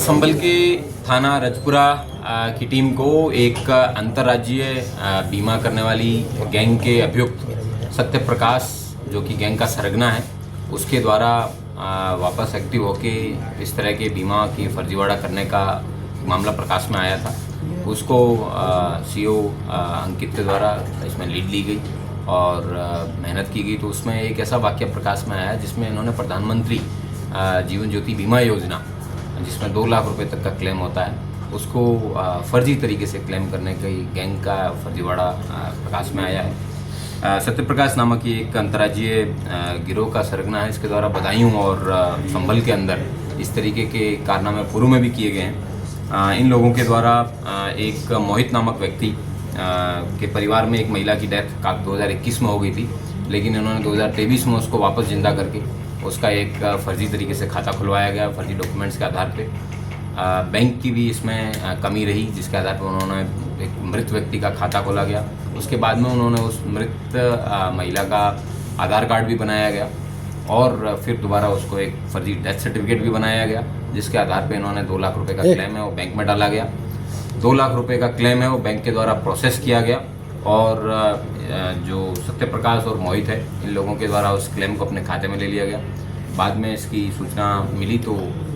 संभल के थाना रजपुरा की टीम को एक अंतर्राज्यीय बीमा करने वाली गैंग के अभियुक्त सत्य प्रकाश, जो कि गैंग का सरगना है, उसके द्वारा वापस एक्टिव होके इस तरह के बीमा की फर्जीवाड़ा करने का मामला प्रकाश में आया था। उसको सीओ अंकित के द्वारा इसमें लीड ली गई और मेहनत की गई। तो उसमें एक ऐसा वाक्य प्रकाश में आया जिसमें इन्होंने प्रधानमंत्री जीवन ज्योति बीमा योजना, जिसमें 2 लाख रुपए तक का क्लेम होता है, उसको फर्जी तरीके से क्लेम करने की गैंग का फर्जीवाड़ा प्रकाश में आया है। सत्य प्रकाश नामक ये एक अंतर्राज्यीय गिरोह का सरगना है। इसके द्वारा बदायूं और संभल के अंदर इस तरीके के कारनामे पूर्व में भी किए गए हैं। इन लोगों के द्वारा एक मोहित नामक व्यक्ति के परिवार में एक महिला की डेथ 2021 में हो गई थी, लेकिन इन्होंने 2023 में उसको वापस जिंदा करके उसका एक फर्जी तरीके से खाता खुलवाया गया, फर्जी डॉक्यूमेंट्स के आधार पे। बैंक की भी इसमें कमी रही, जिसके आधार पर उन्होंने एक मृत व्यक्ति का खाता खोला गया। उसके बाद में उन्होंने उस मृत महिला का आधार कार्ड भी बनाया गया और फिर दोबारा उसको एक फर्जी डेथ सर्टिफिकेट भी बनाया गया, जिसके आधार पे इन्होंने 2 लाख रुपए का क्लेम है वो बैंक में डाला गया। 2 लाख रुपए का क्लेम है वो बैंक के द्वारा प्रोसेस किया गया और जो सत्य प्रकाश और मोहित है, इन लोगों के द्वारा उस क्लेम को अपने खाते में ले लिया गया। बाद में इसकी सूचना मिली तो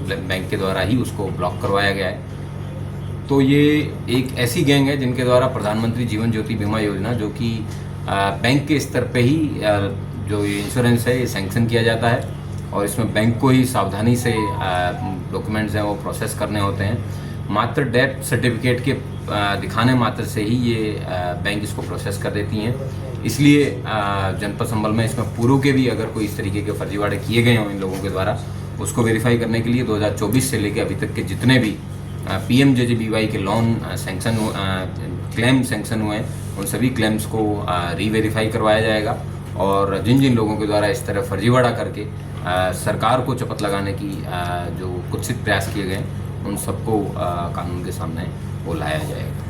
बैंक के द्वारा ही उसको ब्लॉक करवाया गया है। तो ये एक ऐसी गैंग है जिनके द्वारा प्रधानमंत्री जीवन ज्योति बीमा योजना, जो कि बैंक के स्तर पे ही जो ये इंश्योरेंस है ये सैंक्शन किया जाता है और इसमें बैंक को ही सावधानी से डॉक्यूमेंट्स हैं वो प्रोसेस करने होते हैं। मात्र डेथ सर्टिफिकेट के दिखाने मात्र से ही ये बैंक इसको प्रोसेस कर देती हैं। इसलिए जनपद संभल में इसमें पूर्व के भी अगर कोई इस तरीके के फर्जीवाड़े किए गए हों इन लोगों के द्वारा, उसको वेरीफाई करने के लिए 2024 से लेकर अभी तक के जितने भी PMJJBY के लोन सैंक्शन क्लेम सैंक्शन हुए हैं, उन सभी क्लेम्स को रीवेरीफाई करवाया जाएगा और जिन जिन लोगों के द्वारा इस तरह फर्जीवाड़ा करके सरकार को चपत लगाने की जो कुत्सित प्रयास किए गए, उन सबको कानून के सामने वो लाया जाएगा।